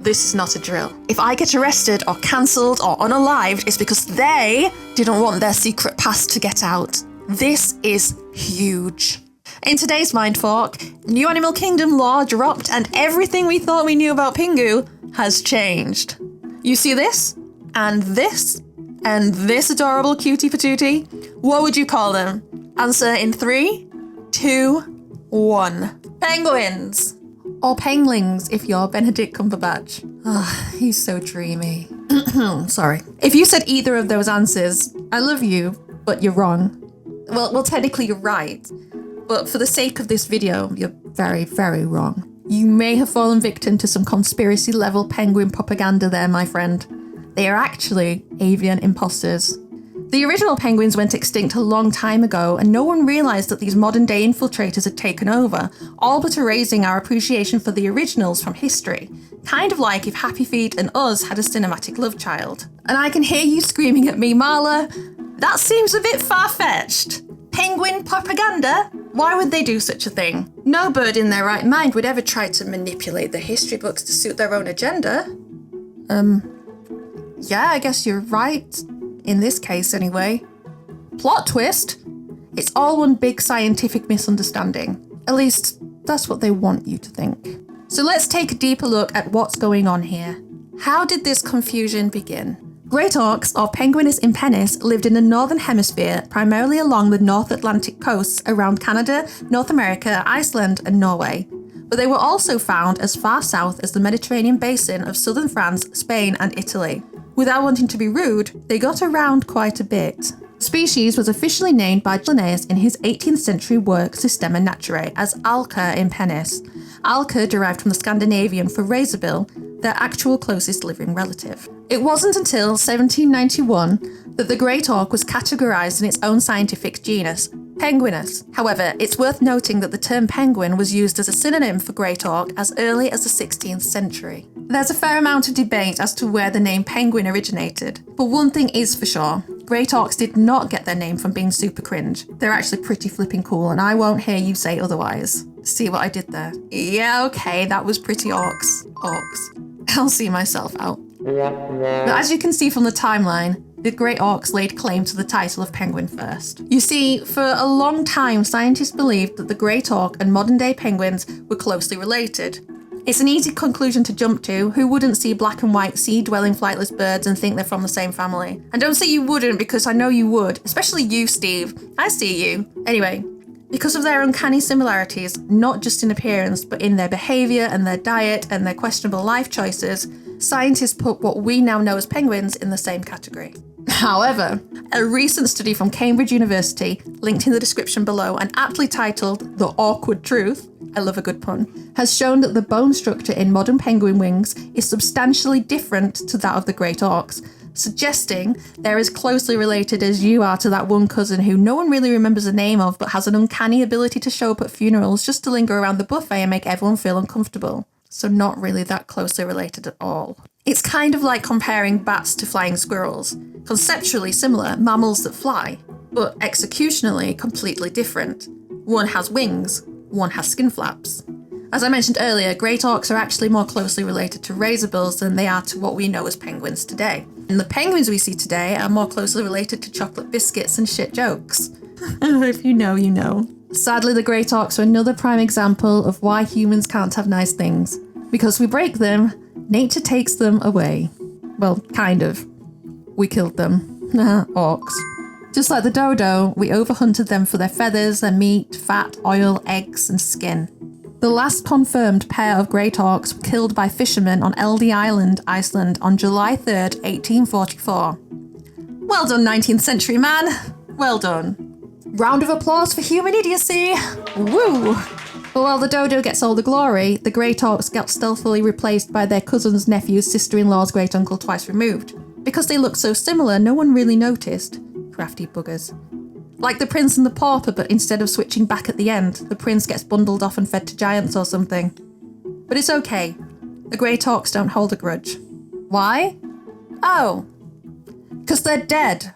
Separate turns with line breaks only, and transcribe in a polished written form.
this is not a drill. If I get arrested or cancelled or unalived, it's because they didn't want their secret past to get out. This is huge. In today's Mindfork, new Animal Kingdom law dropped and everything we thought we knew about Pingu has changed. You see this? And this? And this adorable cutie patootie? What would you call them? Answer in 3, 2, 1. Penguins! Or penglings if you're Benedict Cumberbatch. Ah, he's so dreamy. Sorry. If you said either of those answers, I love you, but you're wrong. Well, technically you're right. But for the sake of this video, you're very, very wrong. You may have fallen victim to some conspiracy-level penguin propaganda there, my friend. They are actually avian imposters. The original penguins went extinct a long time ago, and no one realised that these modern-day infiltrators had taken over, all but erasing our appreciation for the originals from history. Kind of like if Happy Feet and us had a cinematic love child. And I can hear you screaming at me, Marla, that seems a bit far-fetched. Penguin propaganda? Why would they do such a thing? No bird in their right mind would ever try to manipulate the history books to suit their own agenda. Yeah, I guess you're right. In this case, anyway. Plot twist? It's all one big scientific misunderstanding. At least, that's what they want you to think. So let's take a deeper look at what's going on here. How did this confusion begin? Great auks, or Penguinus impennis, lived in the Northern Hemisphere, primarily along the North Atlantic coasts around Canada, North America, Iceland, and Norway. But they were also found as far south as the Mediterranean basin of southern France, Spain, and Italy. Without wanting to be rude, they got around quite a bit. The species was officially named by Linnaeus in his 18th century work Systema Naturae as Alca impennis. Alca derived from the Scandinavian for razorbill, their actual closest living relative. It wasn't until 1791 that the great auk was categorised in its own scientific genus, Penguinus. However, it's worth noting that the term penguin was used as a synonym for great auk as early as the 16th century. There's a fair amount of debate as to where the name penguin originated, but one thing is for sure, great auks did not get their name from being super cringe. They're actually pretty flipping cool, and I won't hear you say otherwise. See what I did there? Yeah, okay, that was pretty auks. I'll see myself out. But as you can see from the timeline, the great auks laid claim to the title of penguin first. You see, for a long time, scientists believed that the great auk and modern-day penguins were closely related. It's an easy conclusion to jump to. Who wouldn't see black and white sea-dwelling flightless birds and think they're from the same family? And don't say you wouldn't, because I know you would. Especially you, Steve. I see you. Anyway, because of their uncanny similarities, not just in appearance, but in their behaviour and their diet and their questionable life choices, scientists put what we now know as penguins in the same category. However, a recent study from Cambridge University, linked in the description below and aptly titled The Awkward Truth, I love a good pun, has shown that the bone structure in modern penguin wings is substantially different to that of the great auks, suggesting they're as closely related as you are to that one cousin who no one really remembers the name of but has an uncanny ability to show up at funerals just to linger around the buffet and make everyone feel uncomfortable. So not really that closely related at all. It's kind of like comparing bats to flying squirrels. Conceptually similar, mammals that fly, but executionally completely different. One has wings, one has skin flaps. As I mentioned earlier, great auks are actually more closely related to razorbills than they are to what we know as penguins today. And the penguins we see today are more closely related to chocolate biscuits and shit jokes. If you know, you know. Sadly, the great auks are another prime example of why humans can't have nice things. Because we break them, nature takes them away. Well, kind of. We killed them. Auks. Just like the dodo, we overhunted them for their feathers, their meat, fat, oil, eggs, and skin. The last confirmed pair of great auks were killed by fishermen on Eldey Island, Iceland, on July 3rd, 1844. Well done, 19th century man. Well done. Round of applause for human idiocy. Woo! But while the dodo gets all the glory, the great auks get stealthily replaced by their cousin's nephew's sister-in-law's great-uncle twice removed. Because they look so similar, no one really noticed. Crafty buggers. Like the prince and the pauper, but instead of switching back at the end, the prince gets bundled off and fed to giants or something. But it's okay. The great auks don't hold a grudge. Why? Oh. Because they're dead.